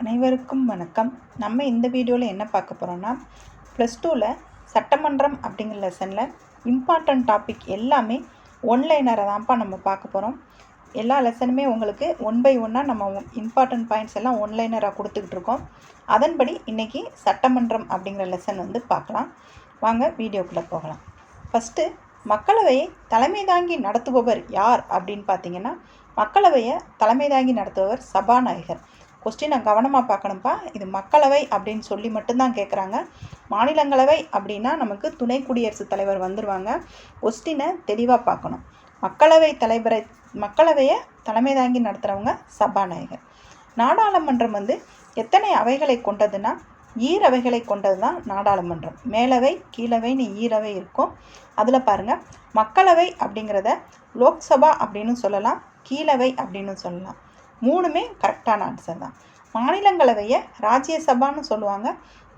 அனைவருக்கும் வணக்கம். நம்ம இந்த வீடியோவில் என்ன பார்க்க போகிறோம்னா, ப்ளஸ் டூவில் சட்டமன்றம் அப்படிங்கிற லெசனில் இம்பார்ட்டன்ட் டாபிக் எல்லாமே ஒன்லைனரை தான்ப்பா நம்ம பார்க்க போகிறோம். எல்லா லெசனுமே உங்களுக்கு 1 by 1 நம்ம இம்பார்ட்டன்ட் பாயிண்ட்ஸ் எல்லாம் ஒன்லைனராக கொடுத்துக்கிட்டு இருக்கோம். அதன்படி இன்றைக்கி சட்டமன்றம் அப்படிங்கிற லெசன் பார்க்கலாம். வாங்க வீடியோக்குள்ளே போகலாம். ஃபஸ்ட்டு மக்களவையை தலைமை தாங்கி நடத்துபவர் யார் அப்படின்னு பார்த்தீங்கன்னா, மக்களவையை தலைமை தாங்கி நடத்துபவர் சபாநாயகர். கொஸ்டினை கவனமாக பார்க்கணும்ப்பா. இது மக்களவை அப்படின்னு சொல்லி மட்டும்தான் கேட்குறாங்க. மாநிலங்களவை அப்படின்னா நமக்கு துணை குடியரசுத் தலைவர் வந்துடுவாங்க. கொஸ்டினை தெளிவாக பார்க்கணும். மக்களவையை தலைமை தாங்கி நடத்துகிறவங்க சபாநாயகர். நாடாளுமன்றம் எத்தனை அவைகளை கொண்டதுன்னா ஈரவைகளை கொண்டது தான் நாடாளுமன்றம். மேலவை கீழவைன்னு ஈரவை இருக்கும். அதில் பாருங்கள், மக்களவை அப்படிங்கிறத லோக்சபா அப்படின்னு சொல்லலாம், கீழவை அப்படின்னு சொல்லலாம். மூணுமே கரெக்டான ஆன்சர் தான். மாநிலங்களவையை ராஜ்யசபான்னு சொல்லுவாங்க,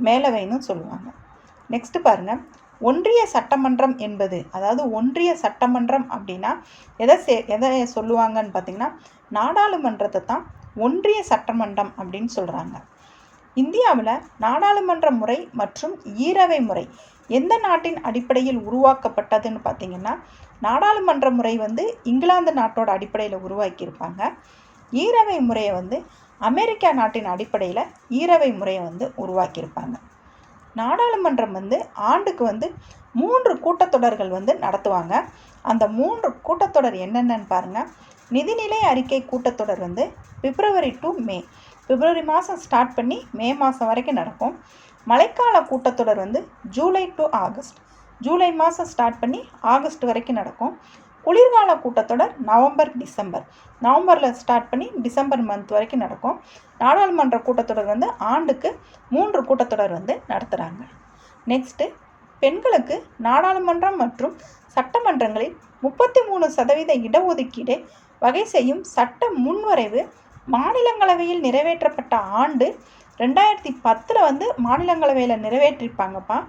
மேலவைன்னு சொல்லுவாங்க. நெக்ஸ்ட்டு பாருங்கள், ஒன்றிய சட்டமன்றம் என்பது, அதாவது ஒன்றிய சட்டமன்றம் அப்படின்னா எதை சொல்லுவாங்கன்னு பார்த்திங்கன்னா, நாடாளுமன்றத்தை தான் ஒன்றிய சட்டமன்றம் அப்படின்னு சொல்கிறாங்க. இந்தியாவில் நாடாளுமன்ற முறை மற்றும் ஈரவை முறை எந்த நாட்டின் அடிப்படையில் உருவாக்கப்பட்டதுன்னு பார்த்திங்கன்னா, நாடாளுமன்ற முறை இங்கிலாந்து நாட்டோட அடிப்படையில் உருவாக்கியிருப்பாங்க. ஈரவை முறையை அமெரிக்கா நாட்டின் அடிப்படையில் ஈரவை முறையை உருவாக்கியிருப்பாங்க. நாடாளுமன்றம் ஆண்டுக்கு 3 கூட்டத்தொடர்கள் நடத்துவாங்க. அந்த 3 கூட்டத்தொடர் என்னென்னு பாருங்கள். நிதிநிலை அறிக்கை கூட்டத்தொடர் பிப்ரவரி டு மே, பிப்ரவரி மாதம் ஸ்டார்ட் பண்ணி மே மாதம் வரைக்கும் நடக்கும். மழைக்கால கூட்டத்தொடர் ஜூலை டு ஆகஸ்ட், ஜூலை மாதம் ஸ்டார்ட் பண்ணி ஆகஸ்ட் வரைக்கும் நடக்கும். குளிர்கால கூட்டத்தொடர் நவம்பர் டிசம்பர், நவம்பரில் ஸ்டார்ட் பண்ணி டிசம்பர் மந்த் வரைக்கும் நடக்கும். நாடாளுமன்ற கூட்டத்தொடர் ஆண்டுக்கு 3 கூட்டத்தொடர் நடத்துகிறாங்க. நெக்ஸ்ட்டு, பெண்களுக்கு நாடாளுமன்றம் மற்றும் சட்டமன்றங்களில் 33% இடஒதுக்கீடு வகை செய்யும் சட்ட முன்வரைவு மாநிலங்களவையில் நிறைவேற்றப்பட்ட ஆண்டு 2010 மாநிலங்களவையில் நிறைவேற்றிருப்பாங்கப்பா.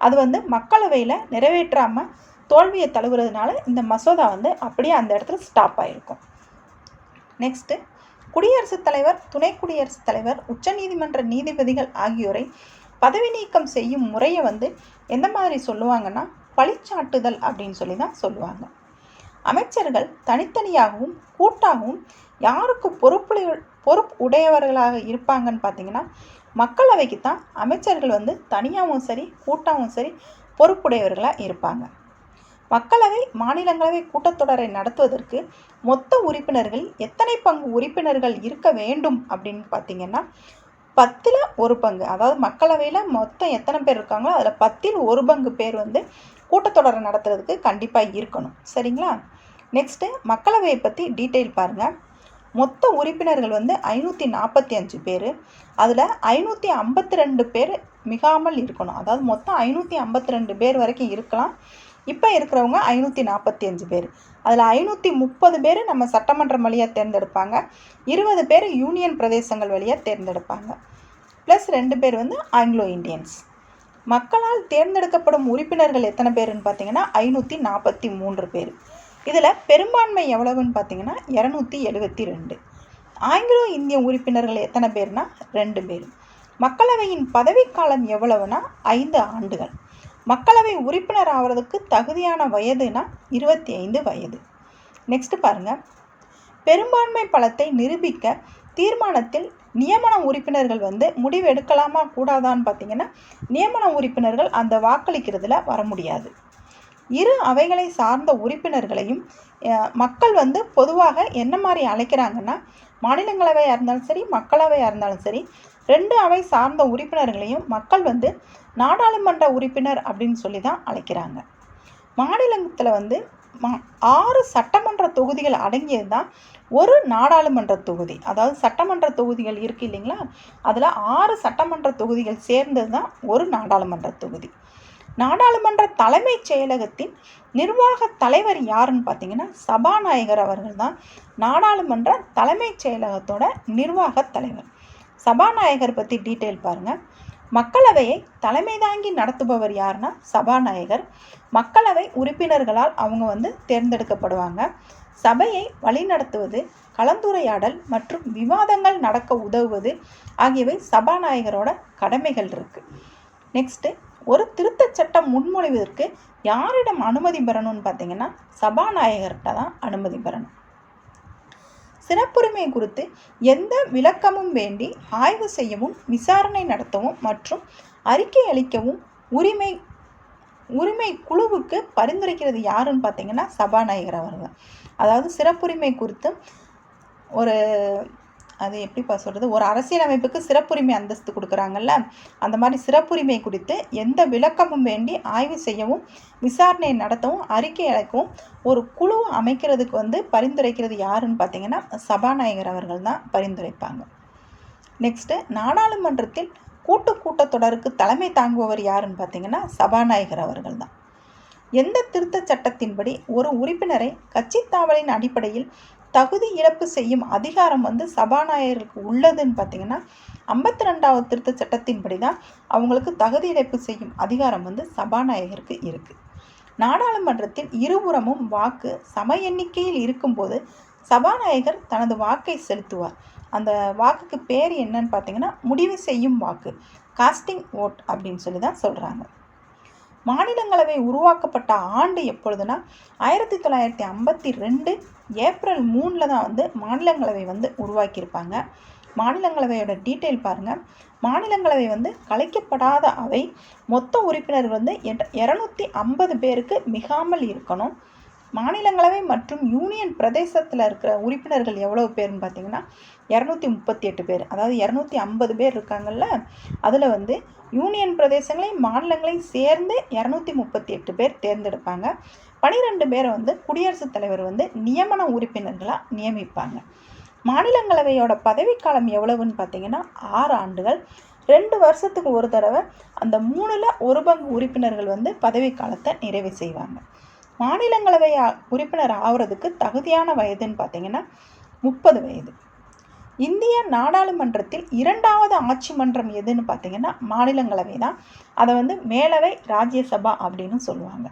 அது மக்களவையில் நிறைவேற்றாமல் தோல்வியை தழுவுறதுனால இந்த மசோதா அப்படியே அந்த இடத்துல ஸ்டாப் ஆகிருக்கும். நெக்ஸ்ட்டு, குடியரசுத் தலைவர், துணை குடியரசுத் தலைவர், உச்சநீதிமன்ற நீதிபதிகள் ஆகியோரை பதவி நீக்கம் செய்யும் முறையை எந்த மாதிரி சொல்லுவாங்கன்னா, பழிச்சாட்டுதல் அப்படின்னு சொல்லி தான் சொல்லுவாங்க. அமைச்சர்கள் தனித்தனியாகவும் கூட்டாகவும் யாருக்கு பொறுப்பு உடையவர்களாக இருப்பாங்கன்னு பார்த்தீங்கன்னா, மக்களவைக்கு தான் அமைச்சர்கள் தனியாகவும் சரி கூட்டாகவும் சரி பொறுப்புடையவர்களாக இருப்பாங்க. மக்களவை மாநிலங்களவை கூட்டத்தொடரை நடத்துவதற்கு மொத்த உறுப்பினர்கள் எத்தனை பங்கு உறுப்பினர்கள் இருக்க வேண்டும் அப்படின்னு பார்த்தீங்கன்னா, 10ல் 1 பங்கு. அதாவது மக்களவையில் மொத்தம் எத்தனை பேர் இருக்காங்களோ அதில் 10ல் 1 பங்கு பேர் கூட்டத்தொடரை நடத்துறதுக்கு கண்டிப்பாக இருக்கணும். சரிங்களா? நெக்ஸ்ட்டு, மக்களவையை பற்றி டீட்டெயில் பாருங்கள். மொத்த உறுப்பினர்கள் 545 பேர். அதில் 552 பேர் மிகாமல் இருக்கணும். அதாவது மொத்தம் 552 பேர் வரைக்கும் இருக்கலாம். இப்போ இருக்கிறவங்க 545 பேர். அதில் 530 பேர் நம்ம சட்டமன்றம் வழியாக தேர்ந்தெடுப்பாங்க, 20 பேர் யூனியன் பிரதேசங்கள் வழியாக தேர்ந்தெடுப்பாங்க, ப்ளஸ் 2 பேர் ஆங்கிலோ இண்டியன்ஸ். மக்களால் தேர்ந்தெடுக்கப்படும் உறுப்பினர்கள் எத்தனை பேருன்னு பார்த்தீங்கன்னா 543 பேர். இதில் பெரும்பான்மை எவ்வளவுன்னு பார்த்தீங்கன்னா 272. ஆங்கிலோ இந்திய உறுப்பினர்கள் எத்தனை பேர்னா 2 பேர். மக்களவையின் பதவிக்காலம் எவ்வளவுனா 5 ஆண்டுகள். மக்களவை உறுப்பினர் ஆகிறதுக்கு தகுதியான வயதுனா 25 வயது. நெக்ஸ்ட் பாருங்கள், பெரும்பான்மை பலத்தை நிரூபிக்க தீர்மானத்தில் நியமன உறுப்பினர்கள் முடிவு எடுக்கலாமா கூடாதான்னு பார்த்தீங்கன்னா, நியமன உறுப்பினர்கள் அந்த வாக்களிக்கிறதுல வர முடியாது. இரு அவைகளை சார்ந்த உறுப்பினர்களையும் மக்கள் பொதுவாக என்ன மாதிரி அழைக்கிறாங்கன்னா, மாநிலங்களவையாக இருந்தாலும் சரி மக்களவையாக இருந்தாலும் சரி 2 அவை சார்ந்த உறுப்பினர்களையும் மக்கள் நாடாளுமன்ற உறுப்பினர் அப்படின்னு சொல்லி தான் அழைக்கிறாங்க. மாநிலத்தில் 6 சட்டமன்ற தொகுதிகள் அடங்கியது தான் ஒரு நாடாளுமன்ற தொகுதி. அதாவது சட்டமன்ற தொகுதிகள் இருக்குது இல்லைங்களா, அதில் 6 சட்டமன்ற தொகுதிகள் சேர்ந்தது தான் ஒரு நாடாளுமன்ற தொகுதி. நாடாளுமன்ற தலைமைச் செயலகத்தின் நிர்வாக தலைவர் யாருன்னு பார்த்தீங்கன்னா, சபாநாயகர் அவர்கள் தான் நாடாளுமன்ற தலைமைச் செயலகத்தோட நிர்வாக தலைவர். சபாநாயகர் பற்றி டீட்டெயில் பாருங்கள். மக்களவையை தலைமை தாங்கி நடத்துபவர் யாருன்னா சபாநாயகர். மக்களவை உறுப்பினர்களால் அவங்க தேர்ந்தெடுக்கப்படுவாங்க. சபையை வழிநடத்துவது, கலந்துரையாடல் மற்றும் விவாதங்கள் நடக்க உதவுவது ஆகியவை சபாநாயகரோட கடமைகள் இருக்குது. நெக்ஸ்ட்டு, ஒரு திருத்த சட்டம் முன்மொழிவதற்கு யாரிடம் அனுமதி பெறணும்னு பார்த்தீங்கன்னா சபாநாயகர்கிட்ட தான் அனுமதி பெறணும். சிறப்புரிமை குறித்து எந்த விளக்கமும் வேண்டி ஆய்வு செய்யவும், விசாரணை நடத்தவும் மற்றும் அறிக்கை அளிக்கவும் உரிமை குழுவுக்கு பரிந்துரைக்கிறது யாருன்னு பார்த்தீங்கன்னா சபாநாயகர் அவர்கள். அதாவது சிறப்புரிமை குறித்து அது எப்படிப்பா சொல்கிறது, ஒரு அரசியலமைப்புக்கு சிறப்புரிமை அந்தஸ்து கொடுக்குறாங்கல்ல, அந்த மாதிரி சிறப்புரிமை குறித்து எந்த விளக்கமும் வேண்டி ஆய்வு செய்யவும், விசாரணை நடத்தவும், அறிக்கை அளிக்கவும் ஒரு குழு அமைக்கிறதுக்கு பரிந்துரைக்கிறது யாருன்னு பார்த்தீங்கன்னா சபாநாயகர் அவர்கள் தான் பரிந்துரைப்பாங்க. நெக்ஸ்ட்டு, நாடாளுமன்றத்தில் கூட்டத்தொடருக்கு தலைமை தாங்குபவர் யாருன்னு பார்த்தீங்கன்னா சபாநாயகர் அவர்கள் தான். எந்த திருத்த சட்டத்தின்படி ஒரு உறுப்பினரை கட்சித்தாவலின் அடிப்படையில் தகுதி இழப்பு செய்யும் அதிகாரம் சபாநாயகருக்கு உள்ளதுன்னு பார்த்தீங்கன்னா 52வது திருத்த சட்டத்தின்படி தான் அவங்களுக்கு தகுதி இழப்பு செய்யும் அதிகாரம் சபாநாயகருக்கு இருக்குது. நாடாளுமன்றத்தில் இருபுறமும் வாக்கு சம எண்ணிக்கையில் இருக்கும்போது சபாநாயகர் தனது வாக்கை செலுத்துவார். அந்த வாக்குக்கு பேர் என்னன்னு பார்த்தீங்கன்னா முடிவு செய்யும் வாக்கு, காஸ்டிங் ஓட் அப்படின்னு சொல்லி தான் சொல்கிறாங்க. மாநிலங்களவை உருவாக்கப்பட்ட ஆண்டு எப்பொழுதுனா 1952 ஏப்ரல் 3 தான் மாநிலங்களவை உருவாக்கியிருப்பாங்க. மாநிலங்களவையோட டீட்டெயில் பாருங்கள். மாநிலங்களவை கலைக்கப்படாத அவை மொத்த உறுப்பினர்கள் 250 பேருக்கு மிகாமல் இருக்கணும். மாநிலங்களவை மற்றும் யூனியன் பிரதேசத்தில் இருக்கிற உறுப்பினர்கள் எவ்வளோ பேர்னு பார்த்தீங்கன்னா 238 பேர். அதாவது 250 பேர் இருக்காங்கல்ல, அதில் யூனியன் பிரதேசங்களையும் மாநிலங்களையும் சேர்ந்து 238 பேர் தேர்ந்தெடுப்பாங்க. 12 பேரை குடியரசுத் தலைவர் நியமன உறுப்பினர்களாக நியமிப்பாங்க. மாநிலங்களவையோட பதவிக்காலம் எவ்வளவுன்னு பார்த்தீங்கன்னா 6 ஆண்டுகள். 2 வருஷத்துக்கு ஒரு தடவை அந்த 3ல் 1 பங்கு உறுப்பினர்கள் பதவிக்காலத்தை நிறைவு செய்வாங்க. மாநிலங்களவை உறுப்பினர் ஆகிறதுக்கு தகுதியான வயதுன்னு பார்த்தீங்கன்னா 30 வயது. இந்திய நாடாளுமன்றத்தில் 2வது ஆட்சி மன்றம் எதுன்னு பார்த்தீங்கன்னா மாநிலங்களவை தான். அதை மேலவை, ராஜ்யசபா அப்படின்னு சொல்லுவாங்க.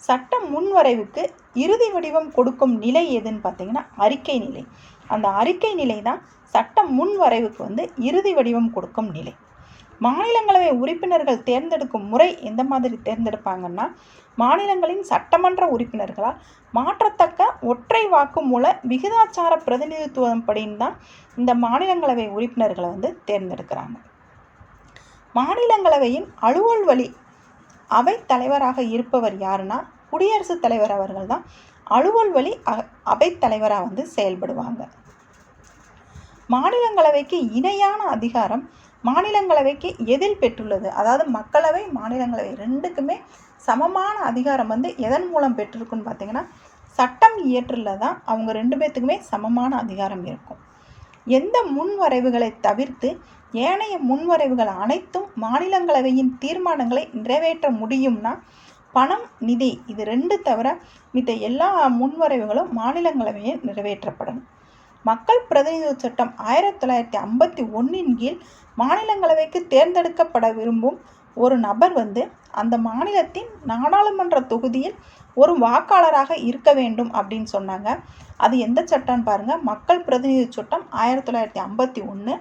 சட்ட முன்வரைவுக்கு இறுதி வடிவம் கொடுக்கும் நிலை எதுன்னு பார்த்தீங்கன்னா அறிக்கை நிலை. அந்த அறிக்கை நிலை தான் சட்ட முன்வரைவுக்கு இறுதி வடிவம் கொடுக்கும் நிலை. மாநிலங்களவை உறுப்பினர்கள் தேர்ந்தெடுக்கும் முறை எந்த மாதிரி தேர்ந்தெடுப்பாங்கன்னா மாநிலங்களின் சட்டமன்ற உறுப்பினர்களால் மாற்றத்தக்க ஒற்றை வாக்கு மூல விகிதாச்சார பிரதிநிதித்துவம் படின்னு தான் இந்த மாநிலங்களவை உறுப்பினர்களை தேர்ந்தெடுக்கிறாங்க. மாநிலங்களவையின் அலுவல் வழி அவை தலைவராக இருப்பவர் யாருன்னா குடியரசுத் தலைவர் அவர்கள் தான் அலுவல் வழி அவை தலைவராக செயல்படுவாங்க. மாநிலங்களவைக்கு இணையான அதிகாரம் மாநிலங்களவைக்கு எதில் பெற்றுள்ளது? அதாவது மக்களவை, மாநிலங்களவை ரெண்டுக்குமே சமமான அதிகாரம் எதன் மூலம் பெற்றிருக்குன்னு பார்த்தீங்கன்னா சட்டம் இயற்றல தான் அவங்க 2 பேர்த்துக்குமே சமமான அதிகாரம் இருக்கும். எந்த முன்வரைவுகளை தவிர்த்து ஏனைய முன்வரைவுகள் அனைத்தும் மாநிலங்களவையின் தீர்மானங்களை நிறைவேற்ற முடியும்னா பணம், நிதி, இது 2 தவிர மித்த எல்லா முன்வரைவுகளும் மாநிலங்களவையில் நிறைவேற்றப்படணும். மக்கள் பிரதிநிதித்துவ சட்டம் 1951 கீழ் மாநிலங்களவைக்கு தேர்ந்தெடுக்கப்பட விரும்பும் ஒரு நபர் அந்த மாநிலத்தின் நாடாளுமன்ற தொகுதியில் ஒரு வாக்காளராக இருக்க வேண்டும் அப்படின்னு சொன்னாங்க. அது எந்த சட்டம்னு பாருங்கள், மக்கள் பிரதிநிதி சட்டம் 1951.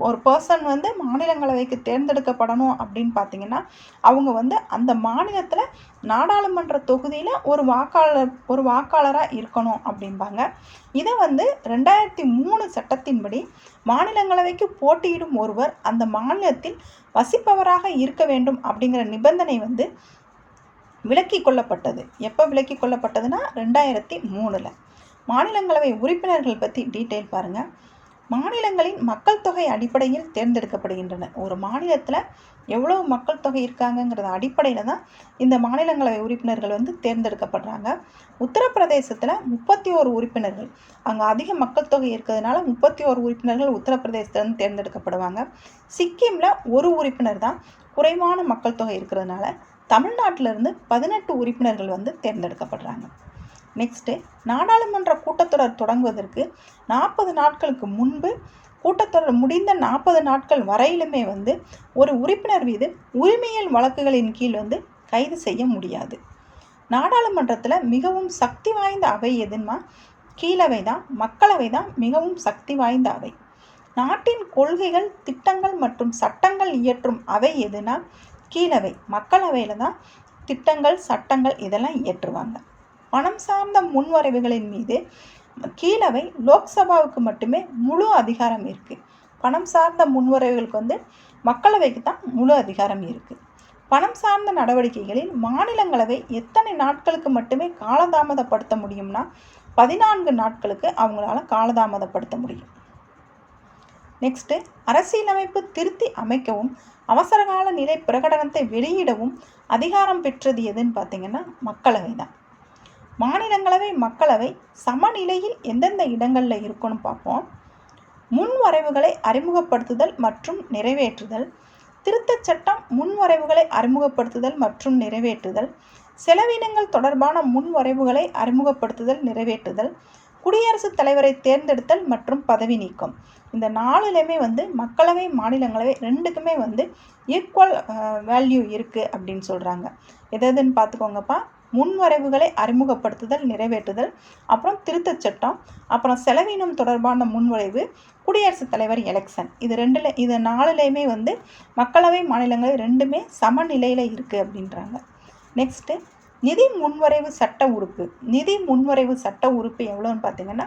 ஒரு பர்சன் மாநிலங்களவைக்கு தேர்ந்தெடுக்கப்படணும் அப்படின்னு பார்த்தீங்கன்னா அவங்க அந்த மாநிலத்தில் நாடாளுமன்ற தொகுதியில் ஒரு வாக்காளராக இருக்கணும் அப்படிம்பாங்க. இதை 2003 சட்டத்தின்படி மாநிலங்களவைக்கு போட்டியிடும் ஒருவர் அந்த மாநிலத்தில் வசிப்பவராக இருக்க வேண்டும் அப்படிங்கிற நிபந்தனை விலக்கி கொள்ளப்பட்டது. எப்போ விலக்கி கொள்ளப்பட்டதுன்னா 2003. மாநிலங்களவை உறுப்பினர்கள் பற்றி டீட்டெயில் பாருங்கள். மாநிலங்களின் மக்கள் தொகை அடிப்படையில் தேர்ந்தெடுக்கப்படுகின்றன. ஒரு மாநிலத்தில் எவ்வளோ மக்கள் தொகை இருக்காங்கங்கிறத அடிப்படையில் தான் இந்த மாநிலங்களவை உறுப்பினர்கள் தேர்ந்தெடுக்கப்படுறாங்க. உத்தரப்பிரதேசத்தில் 31 உறுப்பினர்கள், அங்கே அதிக மக்கள் தொகை இருக்கிறதுனால 31 உறுப்பினர்கள் உத்தரப்பிரதேசத்துலேருந்து தேர்ந்தெடுக்கப்படுவாங்க. சிக்கிமில் 1 உறுப்பினர் தான், குறைவான மக்கள் தொகை இருக்கிறதுனால. தமிழ்நாட்டிலிருந்து 18 உறுப்பினர்கள் தேர்ந்தெடுக்கப்படுறாங்க. நெக்ஸ்ட்டு, நாடாளுமன்ற கூட்டத்தொடர் தொடங்குவதற்கு 40 நாட்களுக்கு முன்பு கூட்டத்தொடர் முடிந்த 40 நாட்கள் வரையிலுமே ஒரு உறுப்பினர் மீது உரிமையியல் வழக்குகளின் கீழ் கைது செய்ய முடியாது. நாடாளுமன்றத்தில் மிகவும் சக்தி வாய்ந்த அவை எதுன்னா கீழவை தான், மக்களவை தான் மிகவும் சக்தி வாய்ந்த அவை. நாட்டின் கொள்கைகள், திட்டங்கள் மற்றும் சட்டங்கள் இயற்றும் அவை எதுனா கீழவை. மக்களவையில் தான் திட்டங்கள், சட்டங்கள் இதெல்லாம் இயற்றுவாங்க. பணம் சார்ந்த முன்வரைவுகளின் மீது கீழவை லோக்சபாவுக்கு மட்டுமே முழு அதிகாரம் இருக்குது. பணம் சார்ந்த முன்வரைவுகளுக்கு மக்களவைக்கு தான் முழு அதிகாரம் இருக்குது. பணம் சார்ந்த நடவடிக்கைகளில் மாநிலங்களவை எத்தனை நாட்களுக்கு மட்டுமே காலதாமதப்படுத்த முடியும்னா 14 நாட்களுக்கு அவங்களால காலதாமதப்படுத்த முடியும். நெக்ஸ்ட்டு, அரசியலமைப்பு திருத்தி அமைக்கவும் அவசரகால நிலை பிரகடனத்தை வெளியிடவும் அதிகாரம் பெற்றது எதுன்னு பார்த்தீங்கன்னா மக்களவை தான். மாநிலங்களவை, மக்களவை சமநிலையில் எந்தெந்த இடங்களில் இருக்குன்னு பார்ப்போம். முன்வரைவுகளை அறிமுகப்படுத்துதல் மற்றும் நிறைவேற்றுதல், திருத்தச் சட்டம் முன்வரைவுகளை அறிமுகப்படுத்துதல் மற்றும் நிறைவேற்றுதல், செலவினங்கள் தொடர்பான முன்வரைவுகளை அறிமுகப்படுத்துதல், நிறைவேற்றுதல், குடியரசுத் தலைவரை தேர்ந்தெடுத்தல் மற்றும் பதவி நீக்கம். இந்த 4லையுமே மக்களவை, மாநிலங்களவை ரெண்டுக்குமே ஈக்குவல் வேல்யூ இருக்குது அப்படின்னு சொல்கிறாங்க. எதுன்னு பார்த்துக்கோங்கப்பா. முன்வரைவுகளை அறிமுகப்படுத்துதல், நிறைவேற்றுதல், அப்புறம் திருத்தச் சட்டம், அப்புறம் செலவினம் தொடர்பான முன்வரைவு, குடியரசுத் தலைவர் எலெக்ஷன். இது 4லையுமே மக்களவை, மாநிலங்களவை ரெண்டுமே சமநிலையில் இருக்குது அப்படின்றாங்க. நெக்ஸ்ட்டு, நிதி முன்வரைவு சட்ட உறுப்பு. நிதி முன்வரைவு சட்ட உறுப்பு எவ்வளோன்னு பார்த்தீங்கன்னா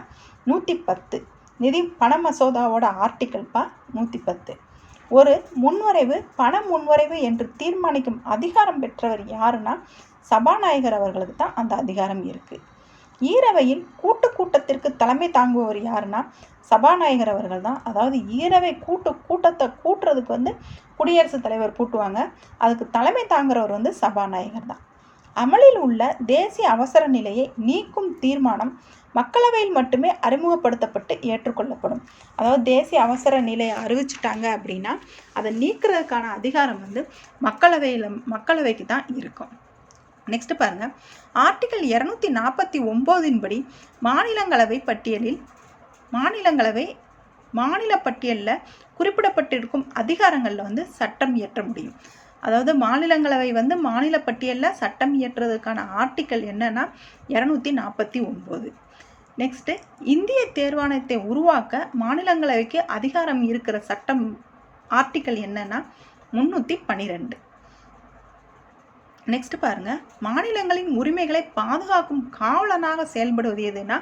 110. நிதி பண மசோதாவோட ஆர்டிக்கல்ப்பா 110. ஒரு முன்வரைவு பண முன்வரைவு என்று தீர்மானிக்கும் அதிகாரம் பெற்றவர் யாருன்னா சபாநாயகர் அவர்களுக்கு தான் அந்த அதிகாரம் இருக்குது. ஈரவையில் கூட்டத்திற்கு தலைமை தாங்குபவர் யாருன்னா சபாநாயகர் அவர்கள் தான். அதாவது ஈரவை கூட்டத்தை கூட்டுறதுக்கு குடியரசுத் தலைவர் கூட்டுவாங்க. அதுக்கு தலைமை தாங்குறவர் சபாநாயகர் தான். அமலில் உள்ள தேசிய அவசர நிலையை நீக்கும் தீர்மானம் மக்களவையில் மட்டுமே அறிமுகப்படுத்தப்பட்டு ஏற்றுக்கொள்ளப்படும். அதாவது தேசிய அவசர நிலையை அறிவிச்சிட்டாங்க அப்படின்னா அதை நீக்கிறதுக்கான அதிகாரம் மக்களவைக்கு தான் இருக்கும். நெக்ஸ்ட் பாருங்க, ஆர்டிகல் 249 படி மாநில பட்டியலில் குறிப்பிடப்பட்டிருக்கும் அதிகாரங்களில் சட்டம் இயற்ற முடியும். அதாவது மாநிலங்களவை மாநில பட்டியலில் சட்டம் இயற்றுறதுக்கான ஆர்டிக்கல் என்னன்னா 249. நெக்ஸ்ட்டு, இந்திய தேர்வாணையத்தை உருவாக்க மாநிலங்களவைக்கு அதிகாரம் இருக்கிற சட்டம் ஆர்டிக்கல் என்னன்னா 312. நெக்ஸ்ட் பாருங்க, மாநிலங்களின் உரிமைகளை பாதுகாக்கும் காவலனாக செயல்படுவது எதுனா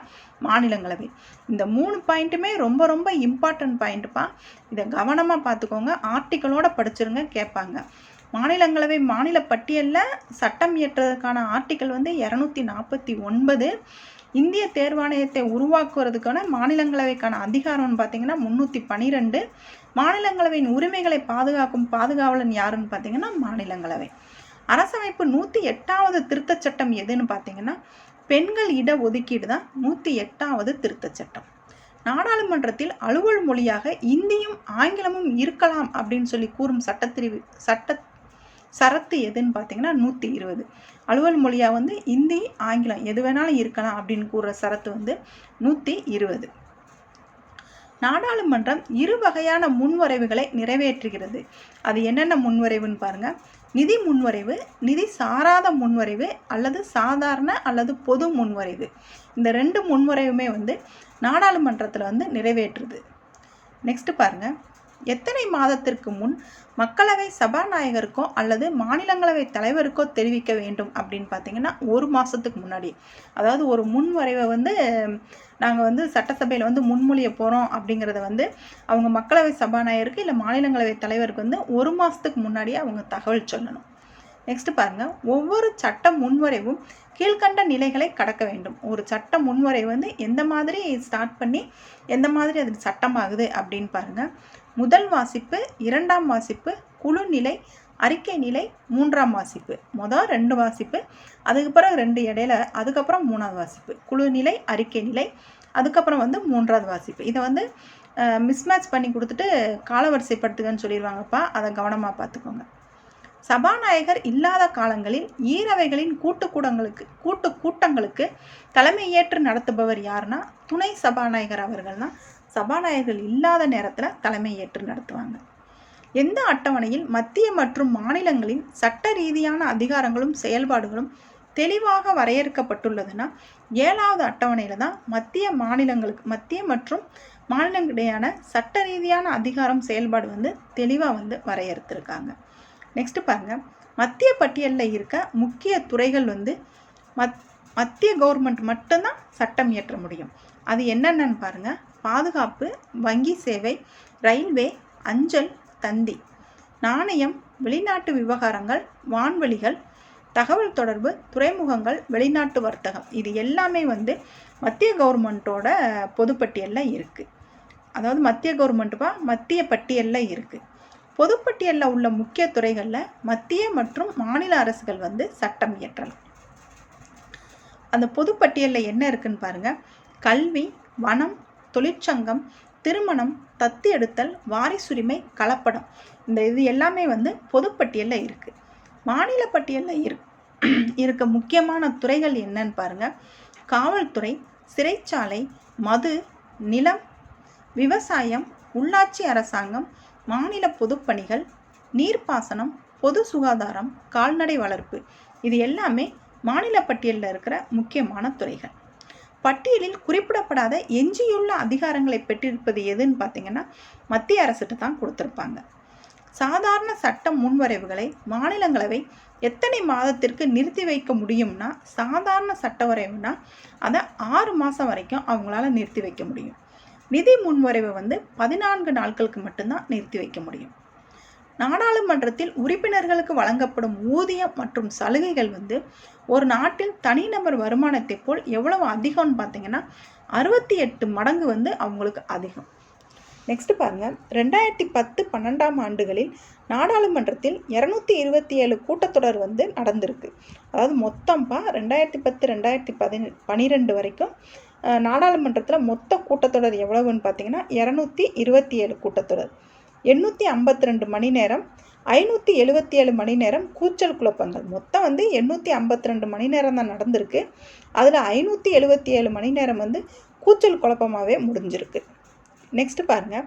மாநிலங்களவை. இந்த 3 பாயிண்ட்டுமே ரொம்ப ரொம்ப இம்பார்ட்டன்ட் பாயிண்ட்டுப்பா. இதை கவனமாக பார்த்துக்கோங்க, ஆர்டிக்கலோட படிச்சிருங்க, கேட்பாங்க. மாநிலங்களவை மாநில பட்டியலில் சட்டம் இயற்றுவதற்கான ஆர்டிக்கல் 249. இந்திய தேர்வாணையத்தை உருவாக்குவதற்கான மாநிலங்களவைக்கான அதிகாரம்னு பார்த்தீங்கன்னா 312. மாநிலங்களவையின் உரிமைகளை பாதுகாக்கும் பாதுகாவலன் யாருன்னு பார்த்தீங்கன்னா மாநிலங்களவை. அரசமைப்பு 108வது திருத்தச் சட்டம் எதுன்னு பார்த்தீங்கன்னா பெண்கள் இட ஒதுக்கீடு தான் 108வது திருத்தச் சட்டம். நாடாளுமன்றத்தில் அலுவல் மொழியாக இந்தியும் ஆங்கிலமும் இருக்கலாம் அப்படின்னு சொல்லி கூறும் சரத்து எதுன்னு பார்த்தீங்கன்னா 120. அலுவல் மொழியாக இந்தி, ஆங்கிலம் எது வேணாலும் இருக்கலாம் அப்படின்னு கூறுற சரத்து 120. நாடாளுமன்றம் 2 வகையான முன்வரைவுகளை நிறைவேற்றுகிறது. அது என்னென்ன முன்வரைவுன்னு பாருங்க. நிதி முன்வரைவு, நிதி சாராத முன்வரைவு, அல்லது சாதாரண அல்லது பொது முன்வரைவு. இந்த 2 முன்வரைவுமே நாடாளுமன்றத்தில் நிறைவேற்றுது. நெக்ஸ்ட் பாருங்க, எத்தனை மாதத்திற்கு முன் மக்களவை சபாநாயகருக்கோ அல்லது மாநிலங்களவை தலைவருக்கோ தெரிவிக்க வேண்டும் அப்படின்னு பார்த்தீங்கன்னா 1 மாதத்துக்கு முன்னாடி. அதாவது ஒரு முன்வரைவை நாங்கள் சட்டசபையில் முன்மொழிய போகிறோம் அப்படிங்கிறத அவங்க மக்களவை சபாநாயகருக்கு இல்லை மாநிலங்களவை தலைவருக்கு 1 மாதத்துக்கு முன்னாடியே அவங்க தகவல் சொல்லணும். நெக்ஸ்ட் பாருங்க, ஒவ்வொரு சட்ட முன்வரைவும் கீழ்கண்ட நிலைகளை கடக்க வேண்டும். ஒரு சட்ட முன்வரைவு எந்த மாதிரி ஸ்டார்ட் பண்ணி எந்த மாதிரி அது சட்டமாகுது அப்படின்னு பாருங்க. முதல் வாசிப்பு, 2ஆம் வாசிப்பு, குழு நிலை, அறிக்கை நிலை, 3ஆம் வாசிப்பு. முதல் 2 வாசிப்பு, அதுக்கு பிறகு 2 இடையில, அதுக்கப்புறம் 3ஆவது வாசிப்பு. குழு நிலை, அறிக்கை நிலை, அதுக்கப்புறம் 3ஆவது வாசிப்பு. இதை மிஸ்மேட்ச் பண்ணி கொடுத்துட்டு காலவரிசைப்படுத்துகன்னு சொல்லிடுவாங்கப்பா. அதை கவனமாக பார்த்துக்கோங்க. சபாநாயகர் இல்லாத காலங்களில் ஈரவைகளின் கூட்டங்களுக்கு தலைமை ஏற்று நடத்துபவர் யாருன்னா துணை சபாநாயகர் அவர்கள் தான். சபாநாயகர்கள் இல்லாத நேரத்தில் தலைமை ஏற்று நடத்துவாங்க. எந்த அட்டவணையில் மத்திய மற்றும் மாநிலங்களின் சட்ட ரீதியான அதிகாரங்களும் செயல்பாடுகளும் தெளிவாக வரையறுக்கப்பட்டுள்ளதுன்னா 7வது அட்டவணையில் தான் மத்திய மற்றும் மாநிலங்களிடையான சட்ட ரீதியான அதிகாரம் செயல்பாடு வந்து தெளிவாக வந்து வரையறுத்திருக்காங்க. நெக்ஸ்ட் பாருங்கள், மத்திய பட்டியலில் இருக்க முக்கிய துறைகள் வந்து மத்திய கவர்மெண்ட் மட்டும்தான் சட்டம் இயற்ற முடியும். அது என்னென்னு பாருங்கள், பாதுகாப்பு, வங்கி சேவை, ரயில்வே, அஞ்சல், தந்தி, நாணயம், வெளிநாட்டு விவகாரங்கள், வான்வெளிகள், தகவல் தொடர்பு, துறைமுகங்கள், வெளிநாட்டு வர்த்தகம், இது எல்லாமே வந்து மத்திய கவர்மெண்ட்டோட பொதுப்பட்டியலில் இருக்குது. அதாவது மத்திய கவர்மெண்ட்டுப்பா மத்திய பட்டியலில் இருக்குது. பொதுப்பட்டியலில் உள்ள முக்கிய துறைகளில் மத்திய மற்றும் மாநில அரசுகள் வந்து சட்டம் இயற்றலாம். அந்த பொதுப்பட்டியலில் என்ன இருக்குன்னு பாருங்கள், கல்வி, வனம், தொழிற்சங்கம், திருமணம், தத்து எடுத்தல், வாரிசுரிமை, கலப்படம், இது எல்லாமே வந்து பொதுப்பட்டியலில் இருக்குது. மாநில பட்டியலில் இருக்க முக்கியமான துறைகள் என்னன்னு பாருங்கள், காவல்துறை, சிறைச்சாலை, மது, நிலம், விவசாயம், உள்ளாட்சி அரசாங்கம், மாநில பொதுப்பணிகள், நீர்ப்பாசனம், பொது சுகாதாரம், கால்நடை வளர்ப்பு, இது எல்லாமே மாநில பட்டியலில் இருக்கிற முக்கியமான துறைகள். பட்டியலில் குறிப்பிடப்படாத எஞ்சியுள்ள அதிகாரங்களை பெற்றிருப்பது எதுன்னு பார்த்தீங்கன்னா மத்திய அரசுகிட்ட தான் கொடுத்துருப்பாங்க. சாதாரண சட்ட முன்வரைவுகளை மாநிலங்களவை எத்தனை மாதத்திற்கு நிறுத்தி வைக்க முடியும்னா, சாதாரண சட்ட வரைவுனா அதை 6 மாதம் வரைக்கும் அவங்களால நிறுத்தி வைக்க முடியும். நிதி முன்வரைவை வந்து 14 நாட்களுக்கு மட்டும்தான் நிறுத்தி வைக்க முடியும். நாடாளுமன்றத்தில் உறுப்பினர்களுக்கு வழங்கப்படும் ஊதியம் மற்றும் சலுகைகள் வந்து ஒரு நாட்டில் தனிநபர் வருமானத்தை போல் எவ்வளவு அதிகம்னு பார்த்தீங்கன்னா 68 மடங்கு வந்து அவங்களுக்கு அதிகம். நெக்ஸ்ட் பாருங்கள், 2010-12 ஆண்டுகளில் நாடாளுமன்றத்தில் 227 கூட்டத்தொடர் வந்து நடந்திருக்கு. அதாவது மொத்தம்ப்பா 2010-2012 வரைக்கும் நாடாளுமன்றத்தில் மொத்த கூட்டத்தொடர் எவ்வளவுன்னு பார்த்தீங்கன்னா 227 கூட்டத்தொடர், 852 மணி நேரம், 577 மணி நேரம் கூச்சல் குழப்பங்கள். மொத்தம் வந்து 852 மணி நேரம் தான் நடந்திருக்கு. அதில் 577 மணி நேரம் வந்து கூச்சல் குழப்பமாகவே முடிஞ்சிருக்கு. நெக்ஸ்ட் பாருங்கள்,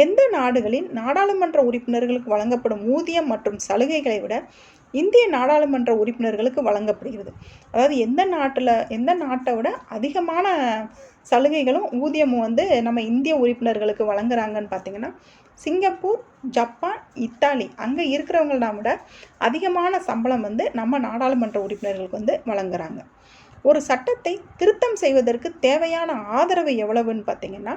எந்த நாடுகளின் நாடாளுமன்ற உறுப்பினர்களுக்கு வழங்கப்படும் ஊதியம் மற்றும் சலுகைகளை விட இந்திய நாடாளுமன்ற உறுப்பினர்களுக்கு வழங்கப்படுகிறது. அதாவது எந்த நாட்டை விட அதிகமான சலுகைகளும் ஊதியமும் வந்து நம்ம இந்திய உறுப்பினர்களுக்கு வழங்குறாங்கன்னு பார்த்தீங்கன்னா சிங்கப்பூர், ஜப்பான், இத்தாலி, அங்கே இருக்கிறவங்கள விட அதிகமான சம்பளம் வந்து நம்ம நாடாளுமன்ற உறுப்பினர்களுக்கு வந்து வழங்குறாங்க. ஒரு சட்டத்தை திருத்தம் செய்வதற்கு தேவையான ஆதரவு எவ்வளவுன்னு பார்த்தீங்கன்னா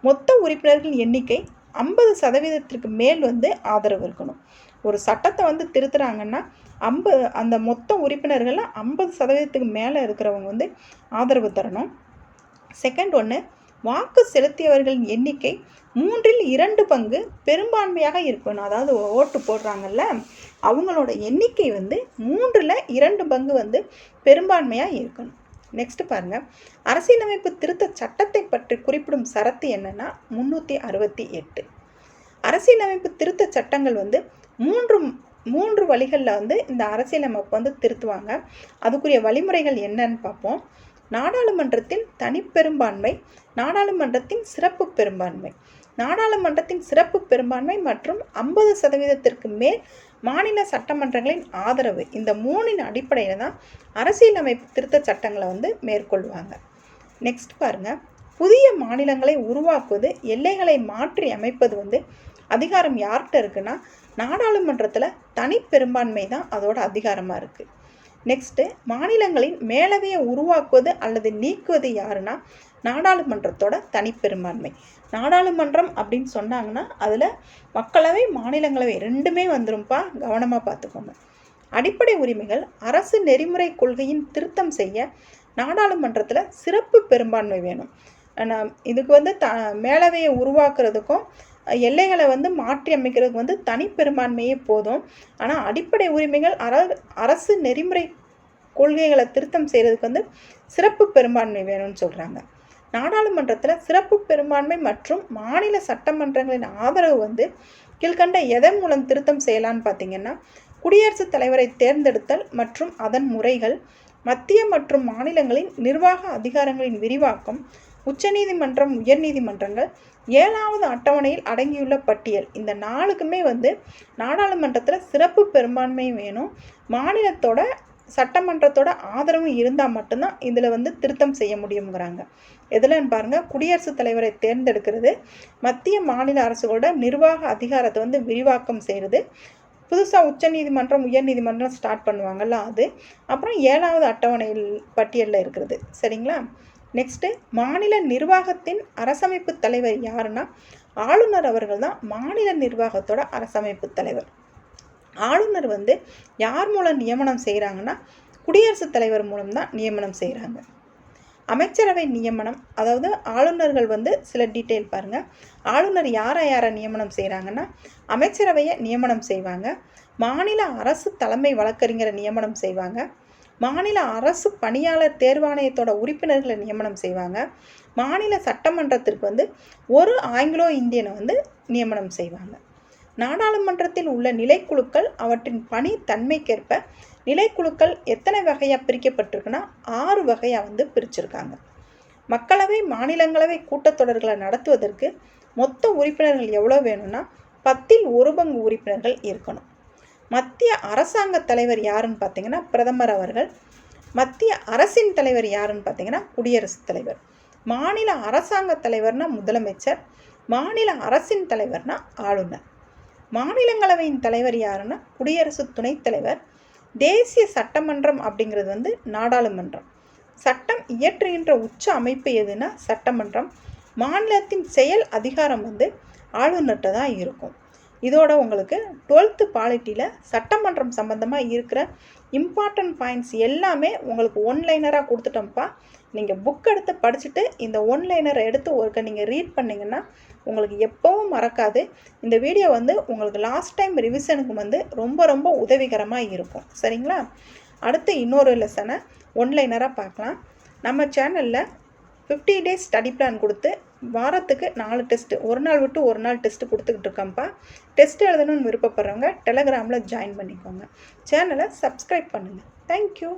மொத்த உறுப்பினர்கள் எண்ணிக்கை 50% மேல் வந்து ஆதரவு இருக்கணும். ஒரு சட்டத்தை வந்து திருத்துறாங்கன்னா அந்த மொத்த உறுப்பினர்களில் 50% மேலே இருக்கிறவங்க வந்து ஆதரவு தரணும். செகண்ட் ஒன்று, வாக்கு செலுத்தியவர்களின் எண்ணிக்கை 2/3 பங்கு பெரும்பான்மையாக இருக்கணும். அதாவது ஓட்டு போடுறாங்கல்ல, அவங்களோட எண்ணிக்கை வந்து 2/3 பங்கு வந்து பெரும்பான்மையாக இருக்கணும். நெக்ஸ்ட் பாருங்கள், அரசியலமைப்பு திருத்த சட்டத்தை பற்றி குறிப்பிடும் சரத்து என்னன்னா 368. அரசியலமைப்பு திருத்த சட்டங்கள் வந்து மூன்று வழிகளில் வந்து இந்த அரசியலமைப்பு வந்து திருத்துவாங்க. அதுக்குரிய வழிமுறைகள் என்னன்னு பார்ப்போம். நாடாளுமன்றத்தில் தனிப்பெரும்பான்மை, நாடாளுமன்றத்தின் சிறப்பு பெரும்பான்மை, நாடாளுமன்றத்தின் சிறப்பு பெரும்பான்மை மற்றும் 50% மேல் மாநில சட்டமன்றங்களின் ஆதரவு, இந்த 3 அடிப்படையில் தான் அரசியலமைப்பு திருத்த சட்டங்களை வந்து மேற்கொள்வாங்க. நெக்ஸ்ட் பாருங்கள், புதிய மாநிலங்களை உருவாக்குவது, எல்லைகளை மாற்றி அமைப்பது வந்து அதிகாரம் யார்கிட்ட இருக்குன்னா நாடாளுமன்றத்தில் தனி பெரும்பான்மை தான் அதோட அதிகாரமாக இருக்குது. நெக்ஸ்ட்டு, மாநிலங்களின் மேலவையை உருவாக்குவது அல்லது நீக்குவது யாருன்னா நாடாளுமன்றத்தோட தனிப்பெரும்பான்மை. நாடாளுமன்றம் அப்படின்னு சொன்னாங்கன்னா அதில் மக்களவை, மாநிலங்களவை ரெண்டுமே வந்துரும்ப்பா, கவனமாக பார்த்துக்கோங்க. அடிப்படை உரிமைகள், அரசு நெறிமுறை கொள்கையின் திருத்தம் செய்ய நாடாளுமன்றத்தில் சிறப்பு பெரும்பான்மை வேணும். இதுக்கு வந்து மேலவையை உருவாக்குறதுக்கும் எல்லைகளை வந்து மாற்றி அமைக்கிறதுக்கு வந்து தனிப்பெரும்பான்மையே போதும். ஆனால் அடிப்படை உரிமைகள், அரசு நெறிமுறை கொள்கைகளை திருத்தம் செய்கிறதுக்கு வந்து சிறப்பு பெரும்பான்மை வேணும்னு சொல்கிறாங்க. நாடாளுமன்றத்தில் சிறப்பு பெரும்பான்மை மற்றும் மாநில சட்டமன்றங்களின் ஆதரவு வந்து கீழ்கண்ட எதன் மூலம் திருத்தம் செய்யலான்னு பார்த்தீங்கன்னா குடியரசுத் தலைவரை தேர்ந்தெடுத்தல் மற்றும் அதன் முறைகள், மத்திய மற்றும் மாநிலங்களின் நிர்வாக அதிகாரங்களின் விரிவாக்கம், உச்சநீதிமன்றம், உயர்நீதிமன்றங்கள், 7வது அட்டவணையில் அடங்கியுள்ள பட்டியல், இந்த 4க்குமே வந்து நாடாளுமன்றத்தில் சிறப்பு பெரும்பான்மை வேணும். மாநிலத்தோட சட்டமன்றத்தோட ஆதரவு இருந்தால் மட்டும்தான் இதில் வந்து திருத்தம் செய்ய முடியுங்கிறாங்க. எதுலன்னு பாருங்கள், குடியரசுத் தலைவரை தேர்ந்தெடுக்கிறது, மத்திய மாநில அரசுகளோட நிர்வாக அதிகாரத்தை வந்து விரிவாக்கம் செய்கிறது, புதுசாக உச்சநீதிமன்றம் உயர்நீதிமன்றம் ஸ்டார்ட் பண்ணுவாங்கள்ல அது, அப்புறம் 7வது அட்டவணையில் பட்டியலில் இருக்கிறது. சரிங்களா? நெக்ஸ்ட்டு, மாநில நிர்வாகத்தின் அரசமைப்பு தலைவர் யாருன்னா ஆளுநர் அவர்கள் தான் மாநில நிர்வாகத்தோட அரசமைப்பு தலைவர். ஆளுநர் வந்து யார் மூலம் நியமனம் செய்கிறாங்கன்னா குடியரசுத் தலைவர் மூலம் தான் நியமனம் செய்கிறாங்க. அமைச்சரவை நியமனம், அதாவது ஆளுநர்கள் வந்து சில டீட்டெயில் பாருங்கள். ஆளுநர் யாரை நியமனம் செய்கிறாங்கன்னா அமைச்சரவையை நியமனம் செய்வாங்க, மாநில அரசு தலைமை வழக்கறிஞரை நியமனம் செய்வாங்க, மாநில அரசு பணியாளர் தேர்வாணையத்தோட உறுப்பினர்களை நியமனம் செய்வாங்க, மாநில சட்டமன்றத்திற்கு வந்து ஒரு ஆங்கிலோ இந்தியனை வந்து நியமனம் செய்வாங்க. நாடாளுமன்றத்தில் உள்ள நிலைக்குழுக்கள் அவற்றின் பணி தன்மைக்கேற்ப நிலைக்குழுக்கள் எத்தனை வகையாக பிரிக்கப்பட்டிருக்குன்னா 6 வகையாக வந்து பிரிச்சிருக்காங்க. மக்களவை மாநிலங்களவை கூட்டத்தொடர்களை நடத்துவதற்கு மொத்த உறுப்பினர்கள் எவ்வளோ வேணும்னா 10ல் 1 பங்கு உறுப்பினர்கள் இருக்கணும். மத்திய அரசாங்க தலைவர் யாருன்னு பார்த்தீங்கன்னா பிரதமர் அவர்கள். மத்திய அரசின் தலைவர் யாருன்னு பார்த்தீங்கன்னா குடியரசுத் தலைவர். மாநில அரசாங்க தலைவர்னா முதலமைச்சர், மாநில அரசின் தலைவர்னா ஆளுநர். மாநிலங்களவையின் தலைவர் யாருன்னா குடியரசு துணைத் தலைவர். தேசிய சட்டமன்றம் அப்படிங்கிறது வந்து நாடாளுமன்றம். சட்டம் இயற்றுகின்ற உச்ச அமைப்பு எதுனா சட்டமன்றம். மாநிலத்தின் செயல் அதிகாரம் வந்து ஆளுநர்கிட்ட தான் இருக்கும். இதோட உங்களுக்கு 12th பாலிட்டியில் சட்டமன்றம் சம்மந்தமாக இருக்கிற இம்பார்ட்டன்ட் பாயிண்ட்ஸ் எல்லாமே உங்களுக்கு ஒன்லைனராக கொடுத்துட்டோம்ப்பா. நீங்கள் புக் எடுத்து படிச்சுட்டு இந்த ஒன்லைனரை எடுத்து ஒருக்க நீங்கள் ரீட் பண்ணிங்கன்னா உங்களுக்கு எப்போவும் மறக்காது. இந்த வீடியோ வந்து உங்களுக்கு லாஸ்ட் டைம் ரிவிஷனுக்கு வந்து ரொம்ப ரொம்ப உதவிகரமாக இருக்கும். சரிங்களா? அடுத்து இன்னொரு லெசனை ஒன்லைனராக பார்க்கலாம். நம்ம சேனலில் 50 டேஸ் ஸ்டடி பிளான் கொடுத்து வாரத்துக்கு 4 டெஸ்ட்டு, ஒரு நாள் விட்டு ஒரு நாள் டெஸ்ட்டு கொடுத்துக்கிட்டு இருக்கோம்ப்பா. டெஸ்ட் எழுதணும்னு விருப்பப்படுறவங்க டெலகிராமில் ஜாயின் பண்ணிக்கோங்க. சேனலை சப்ஸ்கிரைப் பண்ணுங்கள். தேங்க்யூ.